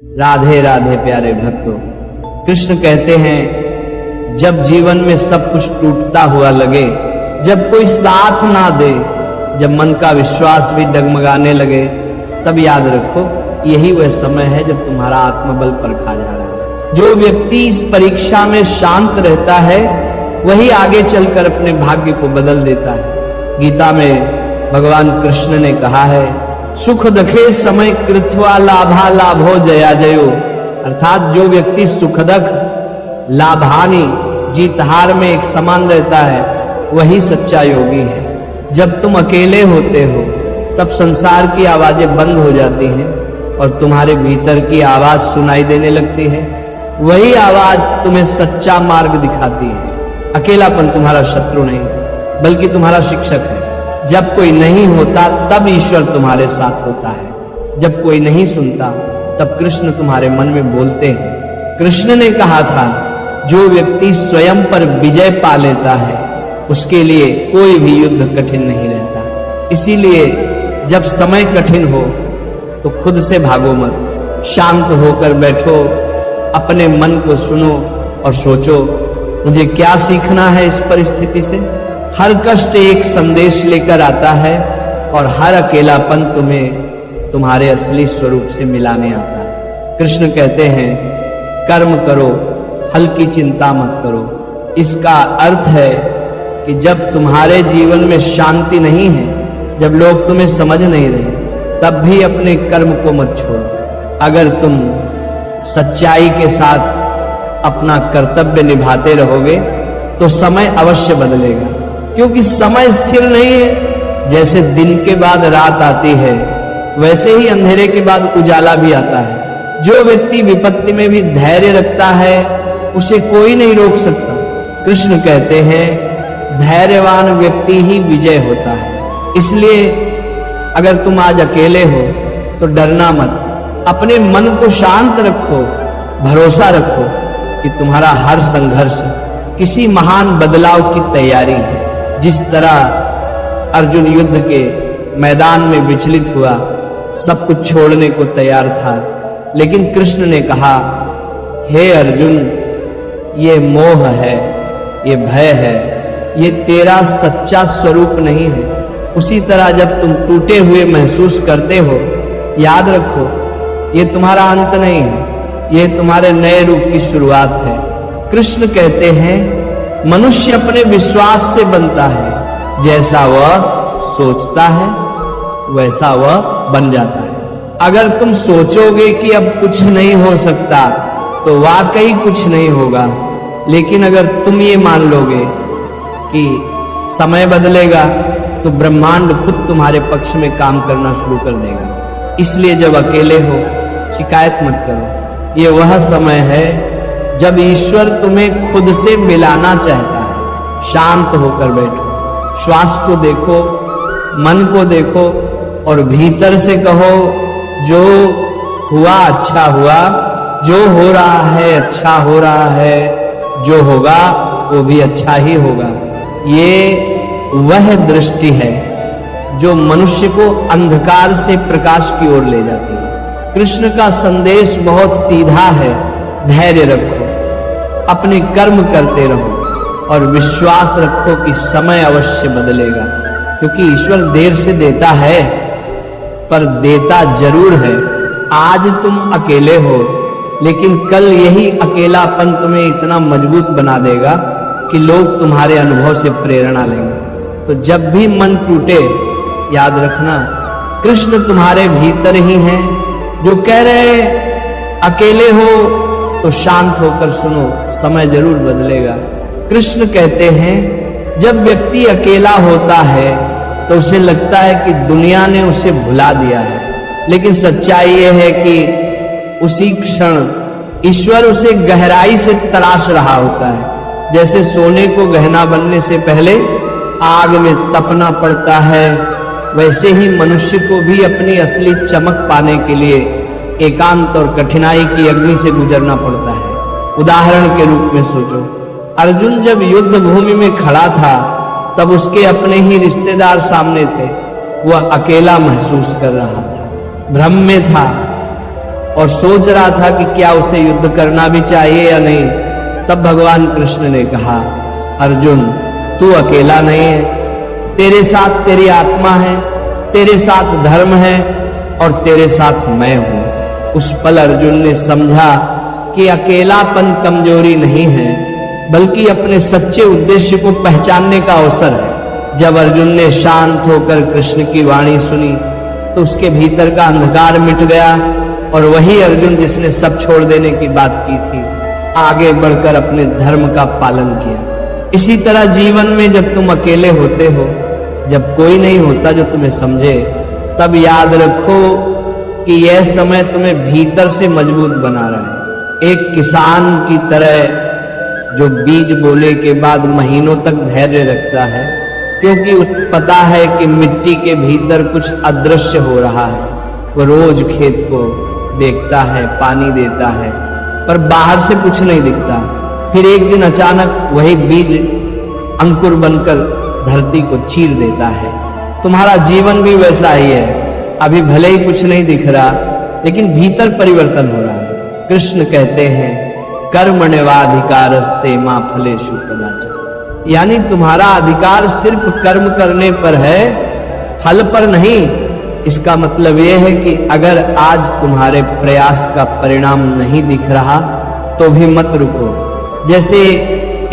राधे राधे प्यारे भक्तों, कृष्ण कहते हैं जब जीवन में सब कुछ टूटता हुआ लगे, जब कोई साथ ना दे, जब मन का विश्वास भी डगमगाने लगे, तब याद रखो यही वह समय है जब तुम्हारा आत्मबल परखा जा रहा है। जो व्यक्ति इस परीक्षा में शांत रहता है वही आगे चलकर अपने भाग्य को बदल देता है। गीता में भगवान कृष्ण ने कहा है, सुख दखे समय कृत्वा लाभा लाभो जया जयो, अर्थात जो व्यक्ति सुखदख लाभानी जीत हार में एक समान रहता है वही सच्चा योगी है। जब तुम अकेले होते हो तब संसार की आवाजें बंद हो जाती हैं और तुम्हारे भीतर की आवाज सुनाई देने लगती है। वही आवाज तुम्हें सच्चा मार्ग दिखाती है। अकेलापन तुम्हारा शत्रु नहीं बल्कि तुम्हारा शिक्षक है। जब कोई नहीं होता तब ईश्वर तुम्हारे साथ होता है। जब कोई नहीं सुनता तब कृष्ण तुम्हारे मन में बोलते हैं। कृष्ण ने कहा था, जो व्यक्ति स्वयं पर विजय पा लेता है उसके लिए कोई भी युद्ध कठिन नहीं रहता। इसीलिए जब समय कठिन हो तो खुद से भागो मत, शांत होकर बैठो, अपने मन को सुनो और सोचो मुझे क्या सीखना है इस परिस्थिति से। हर कष्ट एक संदेश लेकर आता है और हर अकेलापन तुम्हें तुम्हारे असली स्वरूप से मिलाने आता है। कृष्ण कहते हैं, कर्म करो, फल की चिंता मत करो। इसका अर्थ है कि जब तुम्हारे जीवन में शांति नहीं है, जब लोग तुम्हें समझ नहीं रहे, तब भी अपने कर्म को मत छोड़ो। अगर तुम सच्चाई के साथ अपना कर्तव्य निभाते रहोगे तो समय अवश्य बदलेगा, क्योंकि समय स्थिर नहीं है। जैसे दिन के बाद रात आती है वैसे ही अंधेरे के बाद उजाला भी आता है। जो व्यक्ति विपत्ति में भी धैर्य रखता है उसे कोई नहीं रोक सकता। कृष्ण कहते हैं, धैर्यवान व्यक्ति ही विजय होता है। इसलिए अगर तुम आज अकेले हो तो डरना मत, अपने मन को शांत रखो, भरोसा रखो कि तुम्हारा हर संघर्ष किसी महान बदलाव की तैयारी है। जिस तरह अर्जुन युद्ध के मैदान में विचलित हुआ, सब कुछ छोड़ने को तैयार था, लेकिन कृष्ण ने कहा, हे अर्जुन, ये मोह है, ये भय है, ये तेरा सच्चा स्वरूप नहीं है। उसी तरह जब तुम टूटे हुए महसूस करते हो, याद रखो ये तुम्हारा अंत नहीं है, ये तुम्हारे नए रूप की शुरुआत है। कृष्ण कहते हैं, मनुष्य अपने विश्वास से बनता है, जैसा वह सोचता है वैसा वह बन जाता है। अगर तुम सोचोगे कि अब कुछ नहीं हो सकता तो वाकई कुछ नहीं होगा, लेकिन अगर तुम ये मान लोगे कि समय बदलेगा तो ब्रह्मांड खुद तुम्हारे पक्ष में काम करना शुरू कर देगा। इसलिए जब अकेले हो शिकायत मत करो। ये वह समय है जब ईश्वर तुम्हें खुद से मिलाना चाहता है। शांत होकर बैठो, श्वास को देखो, मन को देखो और भीतर से कहो, जो हुआ अच्छा हुआ, जो हो रहा है अच्छा हो रहा है, जो होगा वो भी अच्छा ही होगा। ये वह दृष्टि है जो मनुष्य को अंधकार से प्रकाश की ओर ले जाती है। कृष्ण का संदेश बहुत सीधा है, धैर्य रखो, अपने कर्म करते रहो और विश्वास रखो कि समय अवश्य बदलेगा, क्योंकि ईश्वर देर से देता है पर देता जरूर है। आज तुम अकेले हो, लेकिन कल यही अकेलापन तुम्हें इतना मजबूत बना देगा कि लोग तुम्हारे अनुभव से प्रेरणा लेंगे। तो जब भी मन टूटे, याद रखना कृष्ण तुम्हारे भीतर ही हैं, जो कह रहे अकेले हो तो शांत होकर सुनो, समय जरूर बदलेगा। कृष्ण कहते हैं, जब व्यक्ति अकेला होता है तो उसे लगता है कि दुनिया ने उसे भुला दिया है, लेकिन सच्चाई यह है कि उसी क्षण ईश्वर उसे गहराई से तलाश रहा होता है। जैसे सोने को गहना बनने से पहले आग में तपना पड़ता है, वैसे ही मनुष्य को भी अपनी असली चमक पाने के लिए एकांत और कठिनाई की अग्नि से गुजरना पड़ता है। उदाहरण के रूप में सोचो, अर्जुन जब युद्ध भूमि में खड़ा था तब उसके अपने ही रिश्तेदार सामने थे। वह अकेला महसूस कर रहा था, भ्रम में था, और सोच रहा था कि क्या उसे युद्ध करना भी चाहिए या नहीं, तब भगवान कृष्ण ने कहा, अर्जुन तू अकेला नहीं है, तेरे साथ तेरी आत्मा है, तेरे साथ धर्म है और तेरे साथ मैं हूं। उस पल अर्जुन ने समझा कि अकेलापन कमजोरी नहीं है, बल्कि अपने सच्चे उद्देश्य को पहचानने का अवसर है। जब अर्जुन ने शांत होकर कृष्ण की वाणी सुनी तो उसके भीतर का अंधकार मिट गया और वही अर्जुन जिसने सब छोड़ देने की बात की थी, आगे बढ़कर अपने धर्म का पालन किया। इसी तरह जीवन में जब तुम अकेले होते हो, जब कोई नहीं होता जो तुम्हें समझे, तब याद रखो कि यह समय तुम्हें भीतर से मजबूत बना रहा है। एक किसान की तरह जो बीज बोने के बाद महीनों तक धैर्य रखता है, क्योंकि उसे पता है कि मिट्टी के भीतर कुछ अदृश्य हो रहा है। वो रोज खेत को देखता है, पानी देता है, पर बाहर से कुछ नहीं दिखता। फिर एक दिन अचानक वही बीज अंकुर बनकर धरती को चीर देता है। तुम्हारा जीवन भी वैसा ही है। अभी भले ही कुछ नहीं दिख रहा, लेकिन भीतर परिवर्तन हो रहा है। कृष्ण कहते हैं, कर्मण्येवाधिकारस्ते मा फलेषु कदाचन, यानी तुम्हारा अधिकार सिर्फ कर्म करने पर है, फल पर नहीं। इसका मतलब यह है कि अगर आज तुम्हारे प्रयास का परिणाम नहीं दिख रहा तो भी मत रुको। जैसे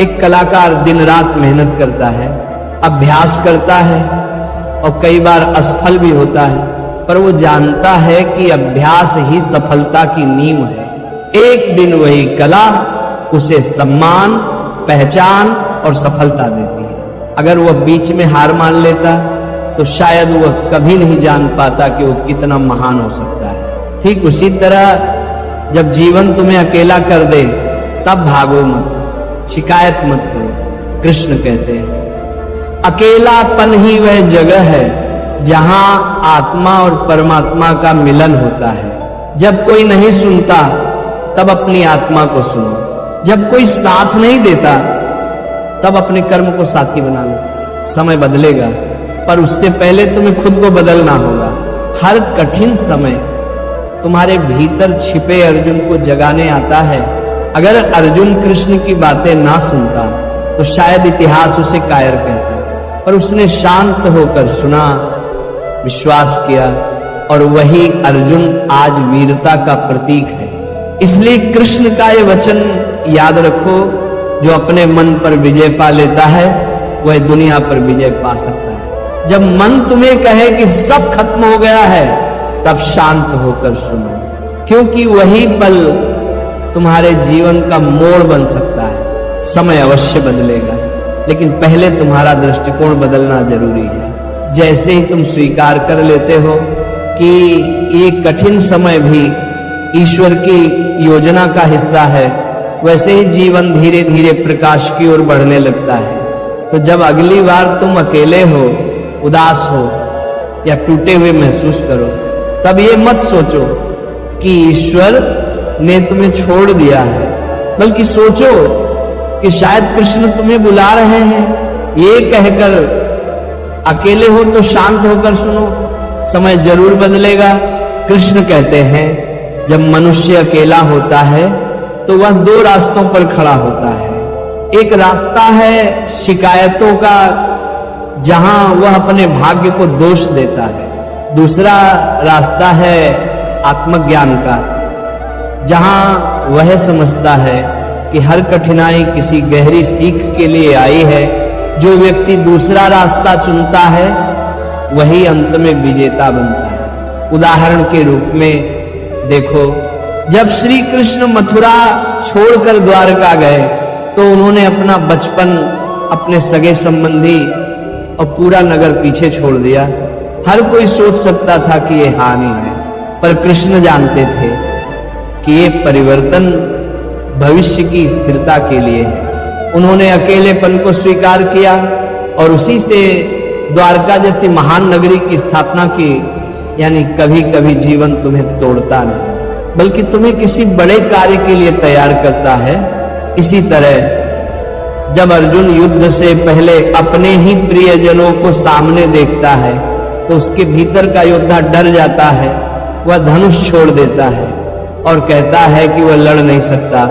एक कलाकार दिन रात मेहनत करता है, अभ्यास करता है और कई बार असफल भी होता है, पर वो जानता है कि अभ्यास ही सफलता की नींव है। एक दिन वही कला उसे सम्मान, पहचान और सफलता देती है। अगर वह बीच में हार मान लेता तो शायद वह कभी नहीं जान पाता कि वो कितना महान हो सकता है। ठीक उसी तरह जब जीवन तुम्हें अकेला कर दे तब भागो मत, शिकायत मत करो। कृष्ण कहते हैं, अकेलापन ही वह जगह है जहां आत्मा और परमात्मा का मिलन होता है। जब कोई नहीं सुनता तब अपनी आत्मा को सुनो। जब कोई साथ नहीं देता तब अपने कर्म को साथी बना लो। समय बदलेगा, पर उससे पहले तुम्हें खुद को बदलना होगा। हर कठिन समय तुम्हारे भीतर छिपे अर्जुन को जगाने आता है। अगर अर्जुन कृष्ण की बातें ना सुनता तो शायद इतिहास उसे कायर कहता, पर उसने शांत होकर सुना, विश्वास किया, और वही अर्जुन आज वीरता का प्रतीक है। इसलिए कृष्ण का ये वचन याद रखो, जो अपने मन पर विजय पा लेता है वह दुनिया पर विजय पा सकता है। जब मन तुम्हें कहे कि सब खत्म हो गया है, तब शांत होकर सुनो, क्योंकि वही पल तुम्हारे जीवन का मोड़ बन सकता है। समय अवश्य बदलेगा, लेकिन पहले तुम्हारा दृष्टिकोण बदलना जरूरी है। जैसे ही तुम स्वीकार कर लेते हो कि ये कठिन समय भी ईश्वर की योजना का हिस्सा है, वैसे ही जीवन धीरे धीरे प्रकाश की ओर बढ़ने लगता है। तो जब अगली बार तुम अकेले हो, उदास हो या टूटे हुए महसूस करो, तब ये मत सोचो कि ईश्वर ने तुम्हें छोड़ दिया है, बल्कि सोचो कि शायद कृष्ण तुम्हें बुला रहे हैं। ये कहकर अकेले हो तो शांत होकर सुनो, समय जरूर बदलेगा। कृष्ण कहते हैं, जब मनुष्य अकेला होता है तो वह दो रास्तों पर खड़ा होता है। एक रास्ता है शिकायतों का, जहां वह अपने भाग्य को दोष देता है। दूसरा रास्ता है आत्मज्ञान का, जहां वह समझता है कि हर कठिनाई किसी गहरी सीख के लिए आई है। जो व्यक्ति दूसरा रास्ता चुनता है वही अंत में विजेता बनता है। उदाहरण के रूप में देखो, जब श्री कृष्ण मथुरा छोड़कर द्वारका गए तो उन्होंने अपना बचपन, अपने सगे संबंधी और पूरा नगर पीछे छोड़ दिया। हर कोई सोच सकता था कि ये हानि है, पर कृष्ण जानते थे कि ये परिवर्तन भविष्य की स्थिरता के लिए है। उन्होंने अकेलेपन को स्वीकार किया और उसी से द्वारका जैसी महान नगरी की स्थापना की। यानी कभी कभी जीवन तुम्हें तोड़ता नहीं, बल्कि तुम्हें किसी बड़े कार्य के लिए तैयार करता है। इसी तरह जब अर्जुन युद्ध से पहले अपने ही प्रियजनों को सामने देखता है तो उसके भीतर का योद्धा डर जाता है, वह धनुष छोड़ देता है। और कहता है कि वह लड़ नहीं सकता।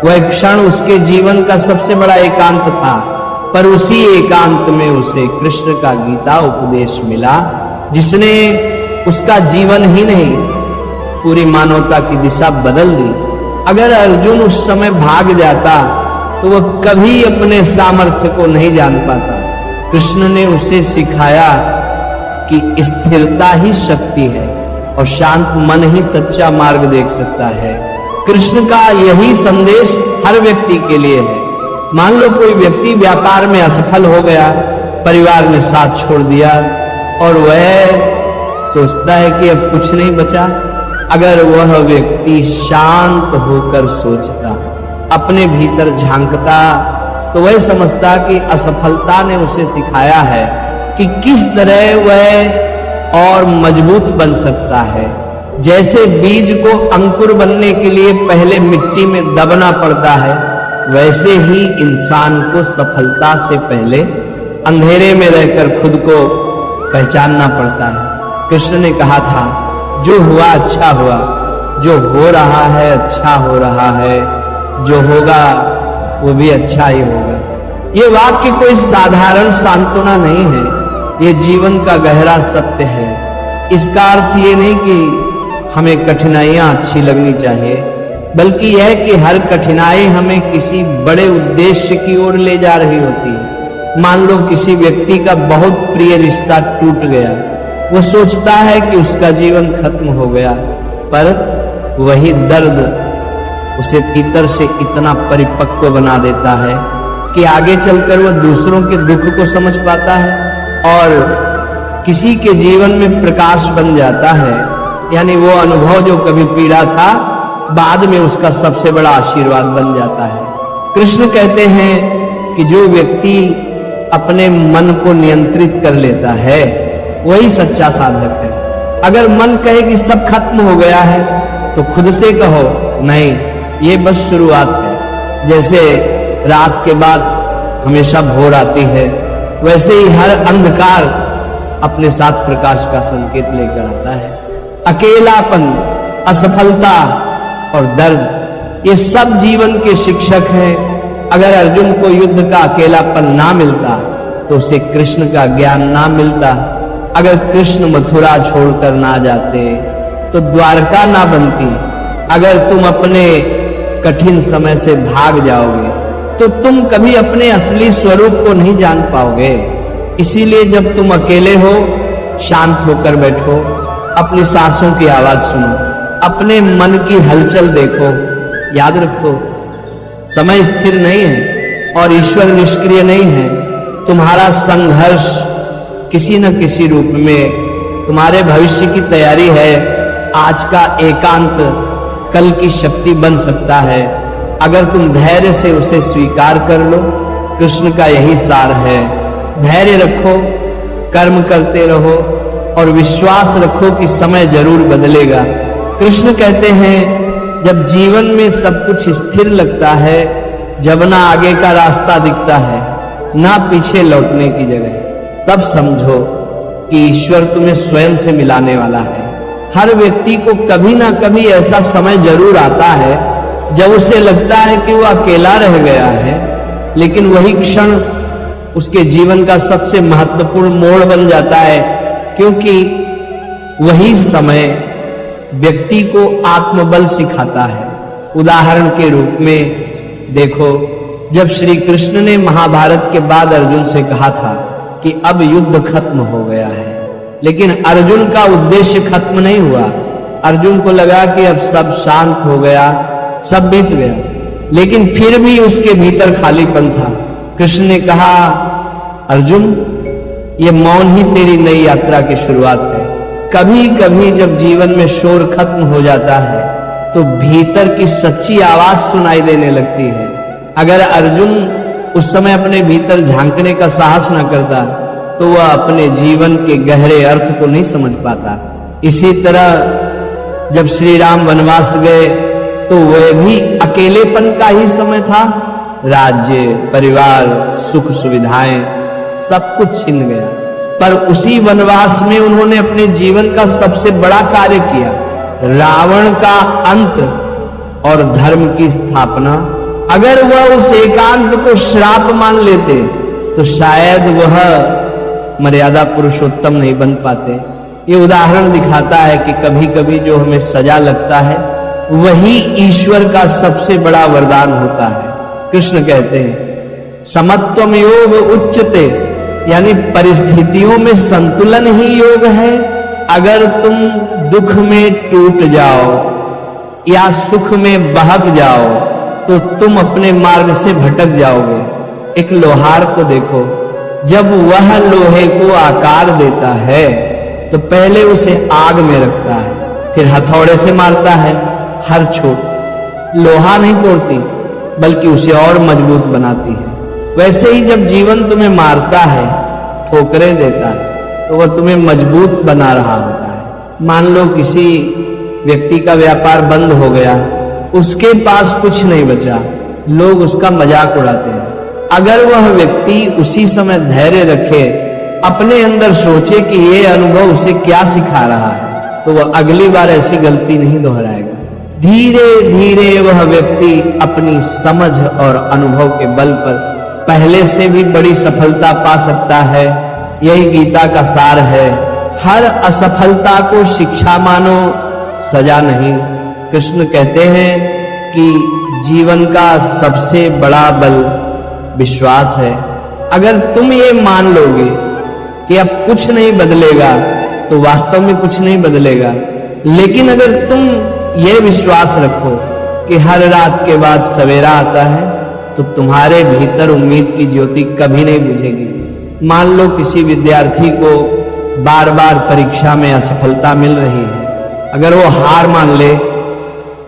वह क्षण उसके जीवन का सबसे बड़ा एकांत था, पर उसी एकांत में उसे कृष्ण का गीता उपदेश मिला, जिसने उसका जीवन ही नहीं पूरी मानवता की दिशा बदल दी। अगर अर्जुन उस समय भाग जाता तो वह कभी अपने सामर्थ्य को नहीं जान पाता। कृष्ण ने उसे सिखाया कि स्थिरता ही शक्ति है और शांत मन ही सच्चा मार्ग देख सकता है। कृष्ण का यही संदेश हर व्यक्ति के लिए है। मान लो कोई व्यक्ति व्यापार में असफल हो गया, परिवार ने साथ छोड़ दिया और वह सोचता है कि अब कुछ नहीं बचा। अगर वह व्यक्ति शांत होकर सोचता, अपने भीतर झांकता, तो वह समझता कि असफलता ने उसे सिखाया है कि किस तरह वह और मजबूत बन सकता है। जैसे बीज को अंकुर बनने के लिए पहले मिट्टी में दबना पड़ता है, वैसे ही इंसान को सफलता से पहले अंधेरे में रहकर खुद को पहचानना पड़ता है। कृष्ण ने कहा था, जो हुआ अच्छा हुआ, जो हो रहा है अच्छा हो रहा है, जो होगा वो भी अच्छा ही होगा। ये वाक्य कोई साधारण सांत्वना नहीं है, ये जीवन का गहरा सत्य है। इसका अर्थ ये नहीं कि हमें कठिनाइयां अच्छी लगनी चाहिए, बल्कि यह कि हर कठिनाई हमें किसी बड़े उद्देश्य की ओर ले जा रही होती है। मान लो किसी व्यक्ति का बहुत प्रिय रिश्ता टूट गया, वो सोचता है कि उसका जीवन खत्म हो गया, पर वही दर्द उसे भीतर से इतना परिपक्व बना देता है कि आगे चलकर वह दूसरों के दुख को समझ पाता है और किसी के जीवन में प्रकाश बन जाता है। यानी वो अनुभव जो कभी पीड़ा था, बाद में उसका सबसे बड़ा आशीर्वाद बन जाता है। कृष्ण कहते हैं कि जो व्यक्ति अपने मन को नियंत्रित कर लेता है, वही सच्चा साधक है। अगर मन कहे कि सब खत्म हो गया है, तो खुद से कहो नहीं, ये बस शुरुआत है। जैसे रात के बाद हमेशा भोर आती है, वैसे ही हर अंधकार अपने साथ प्रकाश का संकेत लेकर आता है। अकेलापन, असफलता और दर्द, ये सब जीवन के शिक्षक हैं। अगर अर्जुन को युद्ध का अकेलापन ना मिलता तो उसे कृष्ण का ज्ञान ना मिलता। अगर कृष्ण मथुरा छोड़कर ना जाते तो द्वारका ना बनती। अगर तुम अपने कठिन समय से भाग जाओगे तो तुम कभी अपने असली स्वरूप को नहीं जान पाओगे। इसीलिए जब तुम अकेले हो, शांत होकर बैठो, अपनी सांसों की आवाज सुनो, अपने मन की हलचल देखो। याद रखो, समय स्थिर नहीं है और ईश्वर निष्क्रिय नहीं है। तुम्हारा संघर्ष किसी न किसी रूप में तुम्हारे भविष्य की तैयारी है। आज का एकांत कल की शक्ति बन सकता है, अगर तुम धैर्य से उसे स्वीकार कर लो। कृष्ण का यही सार है, धैर्य रखो, कर्म करते रहो और विश्वास रखो कि समय जरूर बदलेगा। कृष्ण कहते हैं, जब जीवन में सब कुछ स्थिर लगता है, जब ना आगे का रास्ता दिखता है, ना पीछे लौटने की जगह, तब समझो कि ईश्वर तुम्हें स्वयं से मिलाने वाला है। हर व्यक्ति को कभी ना कभी ऐसा समय जरूर आता है जब उसे लगता है कि वो अकेला रह गया है, लेकिन वही क्षण उसके जीवन का सबसे महत्वपूर्ण मोड़ बन जाता है, क्योंकि वही समय व्यक्ति को आत्मबल सिखाता है। उदाहरण के रूप में देखो, जब श्री कृष्ण ने महाभारत के बाद अर्जुन से कहा था कि अब युद्ध खत्म हो गया है, लेकिन अर्जुन का उद्देश्य खत्म नहीं हुआ। अर्जुन को लगा कि अब सब शांत हो गया, सब बीत गया, लेकिन फिर भी उसके भीतर खालीपन था। कृष्ण ने कहा, अर्जुन, ये मौन ही तेरी नई यात्रा की शुरुआत है। कभी कभी जब जीवन में शोर खत्म हो जाता है तो भीतर की सच्ची आवाज सुनाई देने लगती है। अगर अर्जुन उस समय अपने भीतर झांकने का साहस न करता तो वह अपने जीवन के गहरे अर्थ को नहीं समझ पाता। इसी तरह जब श्री राम वनवास गए तो वह भी अकेलेपन का ही समय था। राज्य, परिवार, सुख सुविधाएं, सब कुछ छिन गया, पर उसी वनवास में उन्होंने अपने जीवन का सबसे बड़ा कार्य किया। रावण का अंत और धर्म की स्थापना। अगर वह उस एकांत को श्राप मान लेते तो शायद वह मर्यादा पुरुषोत्तम नहीं बन पाते। ये उदाहरण दिखाता है कि कभी कभी जो हमें सजा लगता है वही ईश्वर का सबसे बड़ा वरदान होता है। कृष्ण कहते हैं समत्वम योग उच्चते, यानी परिस्थितियों में संतुलन ही योग है। अगर तुम दुख में टूट जाओ या सुख में बहक जाओ तो तुम अपने मार्ग से भटक जाओगे। एक लोहार को देखो, जब वह लोहे को आकार देता है तो पहले उसे आग में रखता है, फिर हथौड़े से मारता है। हर चोट लोहा नहीं तोड़ती बल्कि उसे और मजबूत बनाती है। वैसे ही जब जीवन तुम्हें मारता है, ठोकरें देता है, तो वह तुम्हें मजबूत बना रहा होता है। मान लो किसी व्यक्ति का व्यापार बंद हो गया, उसके पास कुछ नहीं बचा, लोग उसका मजाक उड़ाते हैं। अगर वह व्यक्ति उसी समय धैर्य रखे, अपने अंदर सोचे कि यह अनुभव उसे क्या सिखा रहा है, तो वह अगली बार ऐसी गलती नहीं दोहराएगा। धीरे धीरे वह व्यक्ति अपनी समझ और अनुभव के बल पर पहले से भी बड़ी सफलता पा सकता है। यही गीता का सार है। हर असफलता को शिक्षा मानो, सजा नहीं। कृष्ण कहते हैं कि जीवन का सबसे बड़ा बल विश्वास है। अगर तुम ये मान लोगे कि अब कुछ नहीं बदलेगा तो वास्तव में कुछ नहीं बदलेगा। लेकिन अगर तुम ये विश्वास रखो कि हर रात के बाद सवेरा आता है तो तुम्हारे भीतर उम्मीद की ज्योति कभी नहीं बुझेगी। मान लो किसी विद्यार्थी को बार बार परीक्षा में असफलता मिल रही है, अगर वो हार मान ले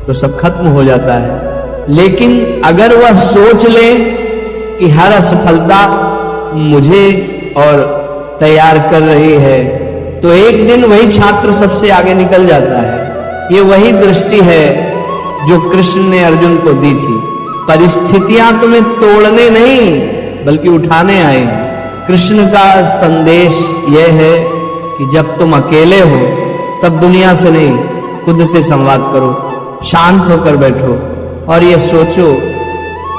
तो सब खत्म हो जाता है। लेकिन अगर वह सोच ले कि हर असफलता मुझे और तैयार कर रही है, तो एक दिन वही छात्र सबसे आगे निकल जाता है। ये वही दृष्टि है जो कृष्ण ने अर्जुन को दी थी। परिस्थितियां तुम्हें तोड़ने नहीं बल्कि उठाने आए हैं। कृष्ण का संदेश यह है कि जब तुम अकेले हो तब दुनिया से नहीं, खुद से संवाद करो, शांत होकर बैठो और ये सोचो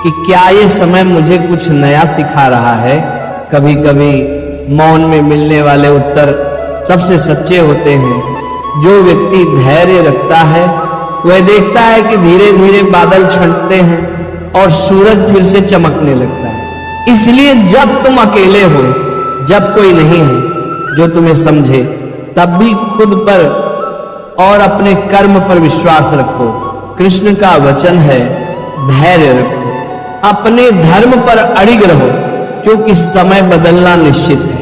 कि क्या ये समय मुझे कुछ नया सिखा रहा है। कभी कभी मौन में मिलने वाले उत्तर सबसे सच्चे होते हैं। जो व्यक्ति धैर्य रखता है वह देखता है कि धीरे धीरे बादल छंटते हैं और सूरज फिर से चमकने लगता है। इसलिए जब तुम अकेले हो, जब कोई नहीं है जो तुम्हें समझे, तब भी खुद पर और अपने कर्म पर विश्वास रखो। कृष्ण का वचन है धैर्य रखो, अपने धर्म पर अड़िग रहो, क्योंकि समय बदलना निश्चित है।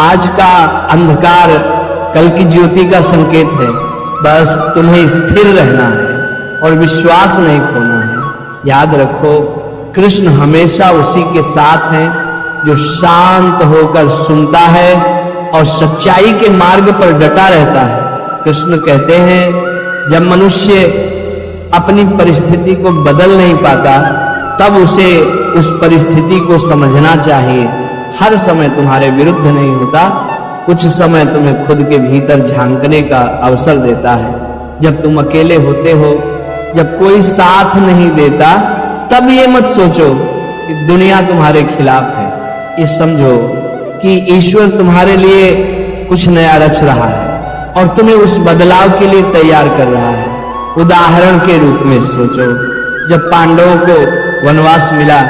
आज का अंधकार कल की ज्योति का संकेत है। बस तुम्हें स्थिर रहना है और विश्वास नहीं खोना है। याद रखो, कृष्ण हमेशा उसी के साथ हैं जो शांत होकर सुनता है और सच्चाई के मार्ग पर डटा रहता है। कृष्ण कहते हैं जब मनुष्य अपनी परिस्थिति को बदल नहीं पाता तब उसे उस परिस्थिति को समझना चाहिए। हर समय तुम्हारे विरुद्ध नहीं होता, कुछ समय तुम्हें खुद के भीतर झांकने का अवसर देता है। जब तुम अकेले होते हो, जब कोई साथ नहीं देता, तब ये मत सोचो कि दुनिया तुम्हारे खिलाफ है। ये समझो कि ईश्वर तुम्हारे लिए कुछ नया रच रहा है और तुम्हें उस बदलाव के लिए तैयार कर रहा है। उदाहरण के रूप में सोचो, जब पांडवों को वनवास मिला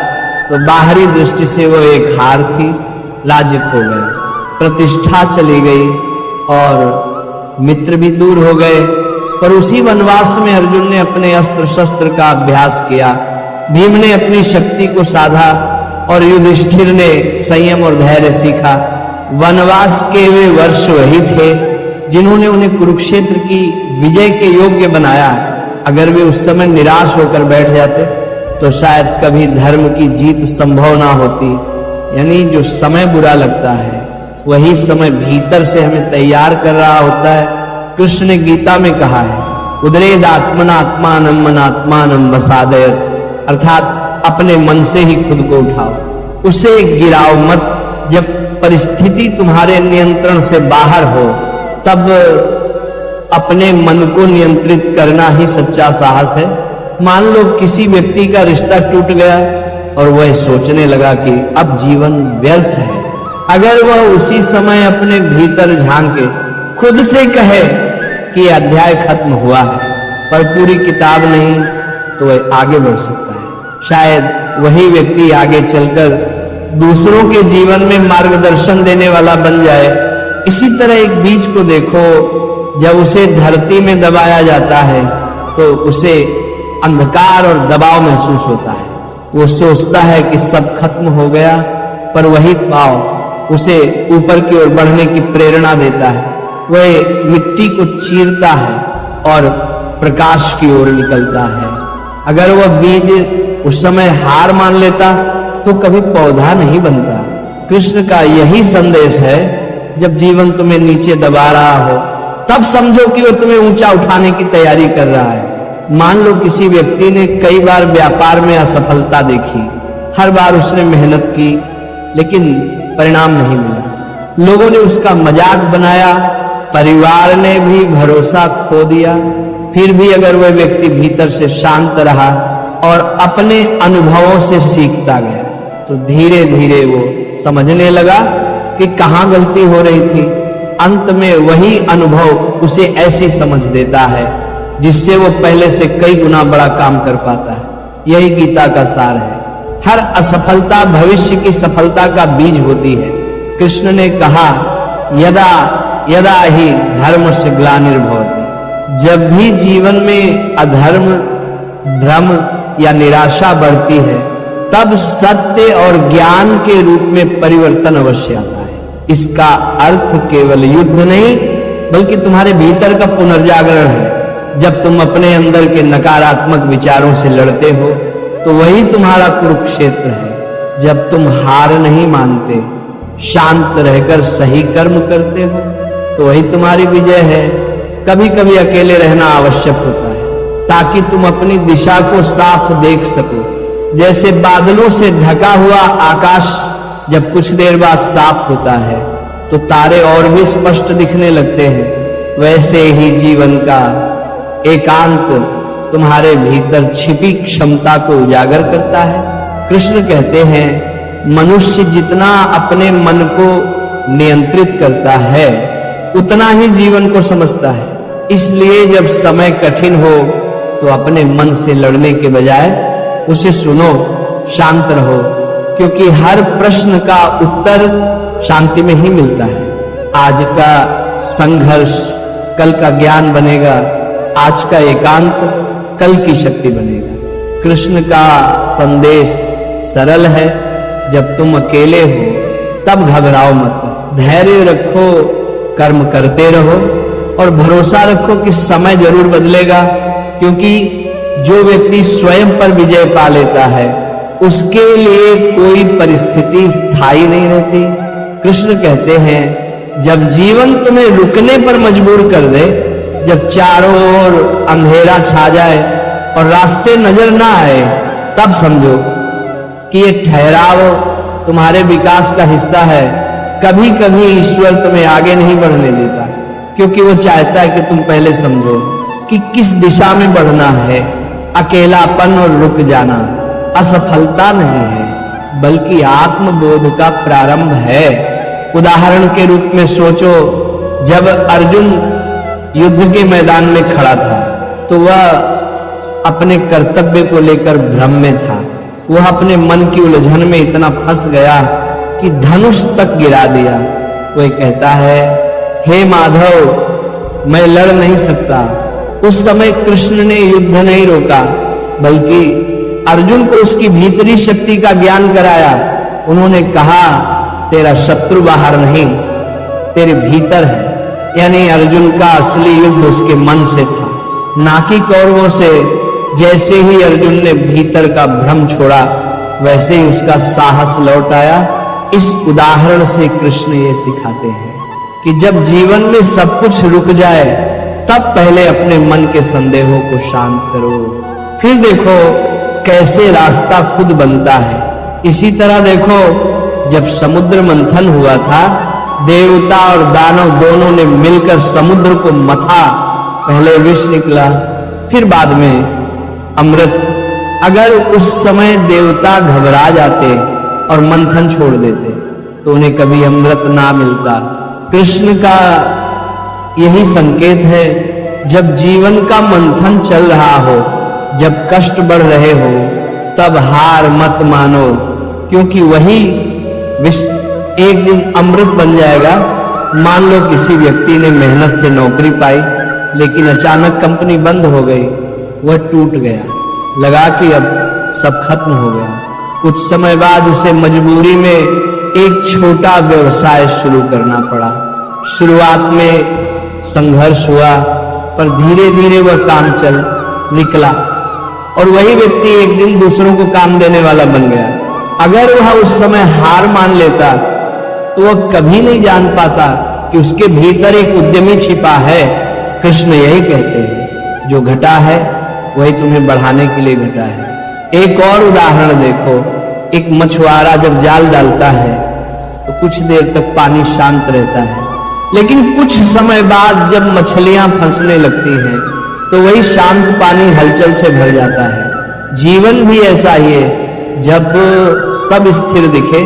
तो बाहरी दृष्टि से वो एक हार थी, राज्य खो गया, प्रतिष्ठा चली गई और मित्र भी दूर हो गए। पर उसी वनवास में अर्जुन ने अपने अस्त्र शस्त्र का अभ्यास किया, भीम ने अपनी शक्ति को साधा और युधिष्ठिर ने संयम और धैर्य सीखा। वनवास के वे वर्ष वही थे जिन्होंने उन्हें कुरुक्षेत्र की विजय के योग्य बनाया। अगर वे उस समय निराश होकर बैठ जाते तो शायद कभी धर्म की जीत संभव ना होती। यानी जो समय बुरा लगता है वही समय भीतर से हमें तैयार कर रहा होता है। कृष्ण ने गीता में कहा है उदरेद आत्मनात्मानम मनात्मानम वसादयत, अर्थात अपने मन से ही खुद को उठाओ, उसे गिराओ मत। जब परिस्थिति तुम्हारे नियंत्रण से बाहर हो तब अपने मन को नियंत्रित करना ही सच्चा साहस है। मान लो किसी व्यक्ति का रिश्ता टूट गया और वह सोचने लगा कि अब जीवन व्यर्थ है। अगर वह उसी समय अपने भीतर झांके खुद से कहे कि अध्याय खत्म हुआ है पर पूरी किताब नहीं, तो वह आगे बढ़ सकता है। शायद वही व्यक्ति आगे चलकर दूसरों के जीवन में मार्गदर्शन देने वाला बन जाए। इसी तरह एक बीज को देखो, जब उसे धरती में दबाया जाता है तो उसे अंधकार और दबाव महसूस होता है। वो सोचता है कि सब खत्म हो गया, पर वही भाव उसे ऊपर की ओर बढ़ने की प्रेरणा देता है। वह मिट्टी को चीरता है और प्रकाश की ओर निकलता है। अगर वह बीज उस समय हार मान लेता तो कभी पौधा नहीं बनता। कृष्ण का यही संदेश है, जब जीवन तुम्हें नीचे दबा रहा हो तब समझो कि वह तुम्हें ऊंचा उठाने की तैयारी कर रहा है। मान लो किसी व्यक्ति ने कई बार व्यापार में असफलता देखी, हर बार उसने मेहनत की लेकिन परिणाम नहीं मिला। लोगों ने उसका मजाक बनाया, परिवार ने भी भरोसा खो दिया। फिर भी अगर वह व्यक्ति भीतर से शांत रहा और अपने अनुभवों से सीखता गया तो धीरे धीरे वो समझने लगा कि कहां गलती हो रही थी। अंत में वही अनुभव उसे ऐसी समझ देता है जिससे वो पहले से कई गुना बड़ा काम कर पाता है। यही गीता का सार है। हर असफलता भविष्य की सफलता का बीज होती है। कृष्ण ने कहा, यदा यदा ही धर्मस्य ग्लानिर्भवति। जब भी जीवन में अधर्म, भ्रम या निराशा बढ़ती है तब सत्य और ज्ञान के रूप में परिवर्तन अवश्य आता है। इसका अर्थ केवल युद्ध नहीं बल्कि तुम्हारे भीतर का पुनर्जागरण है। जब तुम अपने अंदर के नकारात्मक विचारों से लड़ते हो तो वही तुम्हारा कुरुक्षेत्र है। जब तुम हार नहीं मानते, शांत रहकर सही कर्म करते हो तो वही तुम्हारी विजय है। कभी कभी अकेले रहना आवश्यक होता है ताकि तुम अपनी दिशा को साफ देख सको। जैसे बादलों से ढका हुआ आकाश जब कुछ देर बाद साफ होता है तो तारे और भी स्पष्ट दिखने लगते हैं, वैसे ही जीवन का एकांत तुम्हारे भीतर छिपी क्षमता को उजागर करता है। कृष्ण कहते हैं, मनुष्य जितना अपने मन को नियंत्रित करता है उतना ही जीवन को समझता है। इसलिए जब समय कठिन हो तो अपने मन से लड़ने के बजाय उसे सुनो, शांत रहो, क्योंकि हर प्रश्न का उत्तर शांति में ही मिलता है। आज का संघर्ष कल का ज्ञान बनेगा, आज का एकांत कल की शक्ति बनेगा। कृष्ण का संदेश सरल है, जब तुम अकेले हो तब घबराओ मत, धैर्य रखो, कर्म करते रहो और भरोसा रखो कि समय जरूर बदलेगा, क्योंकि जो व्यक्ति स्वयं पर विजय पा लेता है उसके लिए कोई परिस्थिति स्थायी नहीं रहती। कृष्ण कहते हैं, जब जीवन तुम्हें रुकने पर मजबूर कर दे, जब चारों ओर अंधेरा छा जाए और रास्ते नजर ना आए, तब समझो कि ये ठहराव तुम्हारे विकास का हिस्सा है। कभी कभी ईश्वर तुम्हें आगे नहीं बढ़ने देता क्योंकि वो चाहता है कि तुम पहले समझो कि किस दिशा में बढ़ना है। अकेलापन और रुक जाना असफलता नहीं है बल्कि आत्मबोध का प्रारंभ है। उदाहरण के रूप में सोचो, जब अर्जुन युद्ध के मैदान में खड़ा था तो वह अपने कर्तव्य को लेकर भ्रम में था। वह अपने मन की उलझन में इतना फंस गया कि धनुष तक गिरा दिया। वह कहता है, हे माधव, मैं लड़ नहीं सकता। उस समय कृष्ण ने युद्ध नहीं रोका बल्कि अर्जुन को उसकी भीतरी शक्ति का ज्ञान कराया। उन्होंने कहा, तेरा शत्रु बाहर नहीं, तेरे भीतर है। यानी अर्जुन का असली युद्ध उसके मन से था, ना कि कौरवों से। जैसे ही अर्जुन ने भीतर का भ्रम छोड़ा वैसे ही उसका साहस लौट आया। इस उदाहरण से कृष्ण ये सिखाते हैं कि जब जीवन में सब कुछ रुक जाए तब पहले अपने मन के संदेहों को शांत करो, फिर देखो कैसे रास्ता खुद बनता है। इसी तरह देखो, जब समुद्र मंथन हुआ था, देवता और दानव दोनों ने मिलकर समुद्र को मथा पहले विष निकला, फिर बाद में अमृत। अगर उस समय देवता घबरा जाते और मंथन छोड़ देते तो उन्हें कभी अमृत ना मिलता। कृष्ण का यही संकेत है, जब जीवन का मंथन चल रहा हो, जब कष्ट बढ़ रहे हो, तब हार मत मानो, क्योंकि वही विष एक दिन अमृत बन जाएगा। मान लो किसी व्यक्ति ने मेहनत से नौकरी पाई, लेकिन अचानक कंपनी बंद हो गई, वह टूट गया, लगा कि अब सब खत्म हो गया। कुछ समय बाद उसे मजबूरी में एक छोटा व्यवसाय शुरू करना पड़ा। शुरुआत में संघर्ष हुआ, पर धीरे धीरे वह काम चल निकला और वही व्यक्ति एक दिन दूसरों को काम देने वाला बन गया। अगर वह उस समय हार मान लेता तो वह कभी नहीं जान पाता कि उसके भीतर एक उद्यमी छिपा है। कृष्ण यही कहते हैं, जो घटा है वही तुम्हें बढ़ाने के लिए घटा है। एक और उदाहरण देखो, एक मछुआरा जब जाल डालता है तो कुछ देर तक पानी शांत रहता है, लेकिन कुछ समय बाद जब मछलियां फंसने लगती हैं तो वही शांत पानी हलचल से भर जाता है। जीवन भी ऐसा ही है, जब सब स्थिर दिखे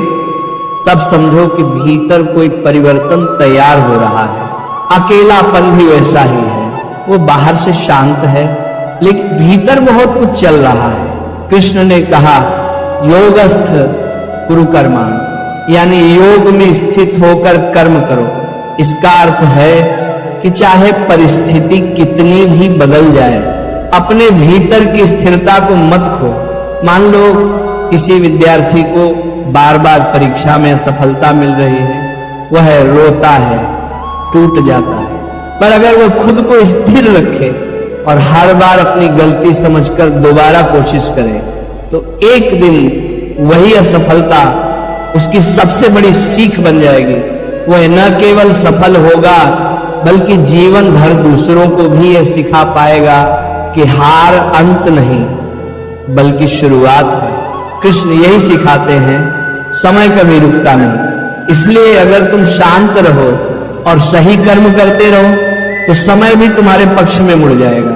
तब समझो कि भीतर कोई परिवर्तन तैयार हो रहा है। अकेलापन भी वैसा ही है, वो बाहर से शांत है लेकिन भीतर बहुत कुछ चल रहा है। कृष्ण ने कहा, योगस्थ कुरु कर्माण, यानी योग में स्थित होकर कर्म करो। इसका अर्थ है कि चाहे परिस्थिति कितनी भी बदल जाए, अपने भीतर की स्थिरता को मत खो। मान लो किसी विद्यार्थी को बार बार परीक्षा में असफलता मिल रही है, वह रोता है, टूट जाता है, पर अगर वह खुद को स्थिर रखे और हर बार अपनी गलती समझकर दोबारा कोशिश करे तो एक दिन वही असफलता उसकी सबसे बड़ी सीख बन जाएगी। वह न केवल सफल होगा बल्कि जीवन भर दूसरों को भी यह सिखा पाएगा कि हार अंत नहीं बल्कि शुरुआत है। कृष्ण यही सिखाते हैं, समय कभी रुकता नहीं। इसलिए अगर तुम शांत रहो और सही कर्म करते रहो तो समय भी तुम्हारे पक्ष में मुड़ जाएगा।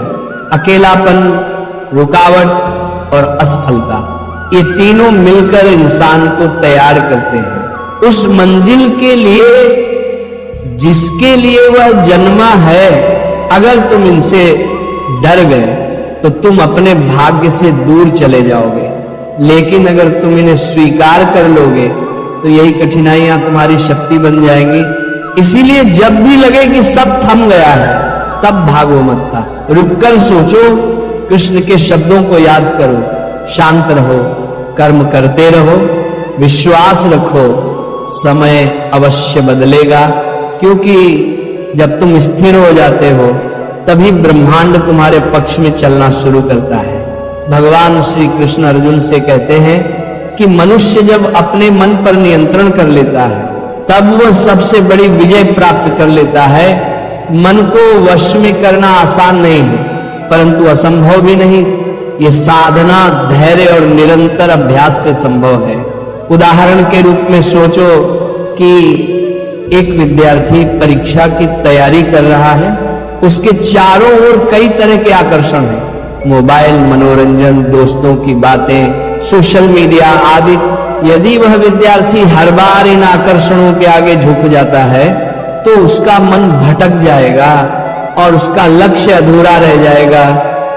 अकेलापन, रुकावट और असफलता, ये तीनों मिलकर इंसान को तैयार करते हैं उस मंजिल के लिए जिसके लिए वह जन्मा है। अगर तुम इनसे डर गए तो तुम अपने भाग्य से दूर चले जाओगे, लेकिन अगर तुम इन्हें स्वीकार कर लोगे तो यही कठिनाइयां तुम्हारी शक्ति बन जाएंगी। इसीलिए जब भी लगे कि सब थम गया है तब भागो मत, रुककर सोचो, कृष्ण के शब्दों को याद करो, शांत रहो, कर्म करते रहो, विश्वास रखो, समय अवश्य बदलेगा। क्योंकि जब तुम स्थिर हो जाते हो तभी ब्रह्मांड तुम्हारे पक्ष में चलना शुरू करता है। भगवान श्री कृष्ण अर्जुन से कहते हैं कि मनुष्य जब अपने मन पर नियंत्रण कर लेता है तब वह सबसे बड़ी विजय प्राप्त कर लेता है। मन को वश में करना आसान नहीं है, परंतु असंभव भी नहीं। यह साधना, धैर्य और निरंतर अभ्यास से संभव है। उदाहरण के रूप में सोचो कि एक विद्यार्थी परीक्षा की तैयारी कर रहा है, उसके चारों ओर कई तरह के आकर्षण हैं, मोबाइल, मनोरंजन, दोस्तों की बातें, सोशल मीडिया आदि। यदि वह विद्यार्थी हर बार इन आकर्षणों के आगे झुक जाता है तो उसका मन भटक जाएगा और उसका लक्ष्य अधूरा रह जाएगा।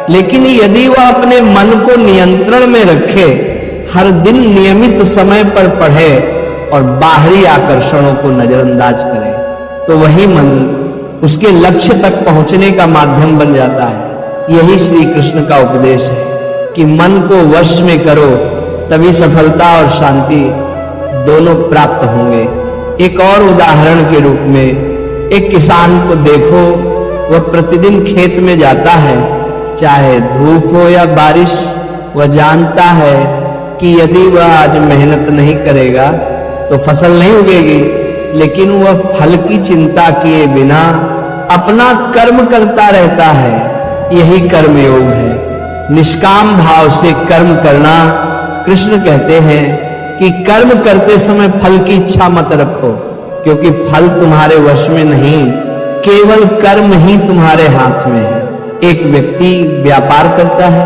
लेकिन यदि वह अपने मन को नियंत्रण में रखे, हर दिन नियमित समय पर पढ़े और बाहरी आकर्षणों को नजरअंदाज करे, तो वही मन उसके लक्ष्य तक पहुंचने का माध्यम बन जाता है। यही श्री कृष्ण का उपदेश है कि मन को वश में करो, तभी सफलता और शांति दोनों प्राप्त होंगे। एक और उदाहरण के रूप में एक किसान को देखो, वह प्रतिदिन खेत में जाता है, चाहे धूप हो या बारिश। वह जानता है कि यदि वह आज मेहनत नहीं करेगा तो फसल नहीं उगेगी, लेकिन वह फल की चिंता किए बिना अपना कर्म करता रहता है। यही कर्मयोग है, निष्काम भाव से कर्म करना। कृष्ण कहते हैं कि कर्म करते समय फल की इच्छा मत रखो, क्योंकि फल तुम्हारे वश में नहीं, केवल कर्म ही तुम्हारे हाथ में है। एक व्यक्ति व्यापार करता है,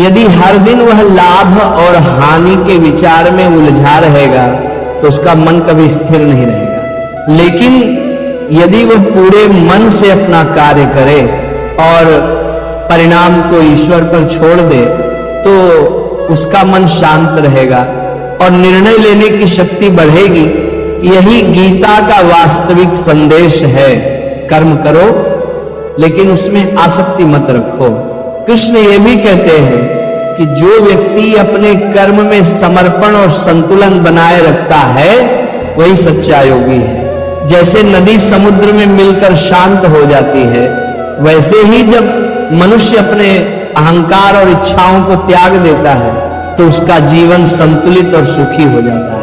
यदि हर दिन वह लाभ और हानि के विचार में उलझा रहेगा तो उसका मन कभी स्थिर नहीं रहेगा। लेकिन यदि वह पूरे मन से अपना कार्य करे और परिणाम को ईश्वर पर छोड़ दे तो उसका मन शांत रहेगा और निर्णय लेने की शक्ति बढ़ेगी। यही गीता का वास्तविक संदेश है। कर्म करो लेकिन उसमें आसक्ति मत रखो। कृष्ण ये भी कहते हैं कि जो व्यक्ति अपने कर्म में समर्पण और संतुलन बनाए रखता है वही सच्चा योगी है। जैसे नदी समुद्र में मिलकर शांत हो जाती है, वैसे ही जब मनुष्य अपने अहंकार और इच्छाओं को त्याग देता है तो उसका जीवन संतुलित और सुखी हो जाता है।